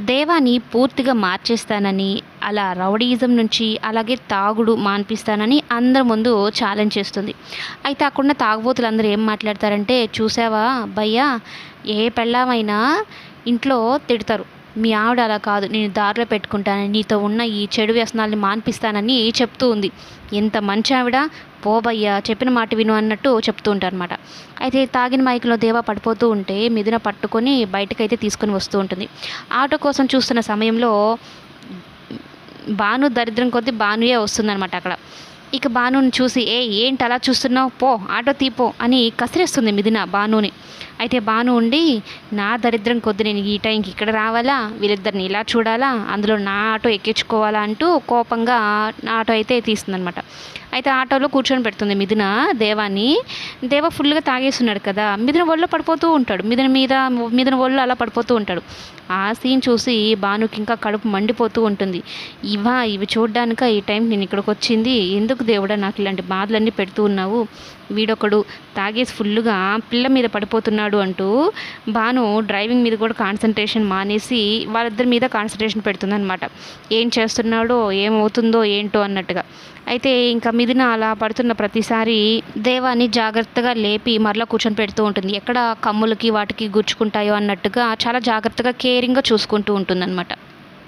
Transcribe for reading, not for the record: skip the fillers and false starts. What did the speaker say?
దేవాని పూర్తిగా మార్చేస్తానని, అలా రౌడీయిజం నుంచి, అలాగే తాగుడు మాన్పిస్తానని అందరి ముందు ఛాలెంజ్ చేస్తుంది. అయితే అక్కడున్న తాగుబోతులందరూ ఏం మాట్లాడతారంటే, చూసావా భయ్యా, ఏ పెళ్ళామైనా ఇంట్లో తిడతారు. మీ ఆవిడ అలా కాదు, నేను దారిలో పెట్టుకుంటానని, నీతో ఉన్న ఈ చెడు వ్యసనాల్ని మాన్పిస్తానని చెప్తూ ఉంది. ఎంత మంచి ఆవిడ, పో భయ్యా చెప్పిన మాట విను అన్నట్టు చెప్తూ ఉంటారనమాట. అయితే తాగిన మైకులో దేవా పడిపోతూ ఉంటే మిథున పట్టుకొని బయటకైతే తీసుకొని వస్తూ ఉంటుంది. ఆటో కోసం చూస్తున్న సమయంలో భాను దరిద్రం కొద్దీ భానుయే వస్తుందనమాట అక్కడ. ఇక భానుని చూసి ఏంటి అలా చూస్తున్నావు, పో ఆటో తీపో అని కసిరేస్తుంది మిథున భానుని. అయితే భాను ఉండి, నా దరిద్రం కొద్ది నేను ఈ టైంకి ఇక్కడ రావాలా, వీళ్ళిద్దరిని ఇలా చూడాలా, అందులో నా ఆటో ఎక్కించుకోవాలా అంటూ కోపంగా నా ఆటో అయితే తీస్తుందనమాట. అయితే ఆటోలో కూర్చొని పెడుతుంది మిథున దేవాని. దేవ ఫుల్గా తాగేస్తున్నాడు కదా, మిథున ఒళ్ళో పడిపోతూ ఉంటాడు, మిథున ఒళ్ళో అలా పడిపోతూ ఉంటాడు. ఆ సీన్ చూసి భానుకి ఇంకా కడుపు మండిపోతూ ఉంటుంది. ఇవి చూడ్డానిక ఈ టైంకి నేను ఇక్కడికి వచ్చింది, ఎందుకు దేవుడా నాకు ఇలాంటి బాధలన్నీ పెడుతూ ఉన్నావు, వీడొకడు తాగేసి ఫుల్గా పిల్ల మీద పడిపోతున్నాడు అంటూ భాను డ్రైవింగ్ మీద కూడా కాన్సన్ట్రేషన్ మానేసి వాళ్ళిద్దరి మీద కాన్సన్ట్రేషన్ పెడుతుందన్నమాట. ఏం చేస్తున్నాడో ఏమవుతుందో ఏంటో అన్నట్టుగా. అయితే ఇంకా మిథున అలా పడుతున్న ప్రతిసారి దేవాన్ని జాగ్రత్తగా లేపి మరలా కూర్చొని పెడుతూ ఉంటుంది. ఎక్కడ కమ్ములకి వాటికి గుచ్చుకుంటాయో అన్నట్టుగా చాలా జాగ్రత్తగా కేరింగ్గా చూసుకుంటూ ఉంటుందన్నమాట.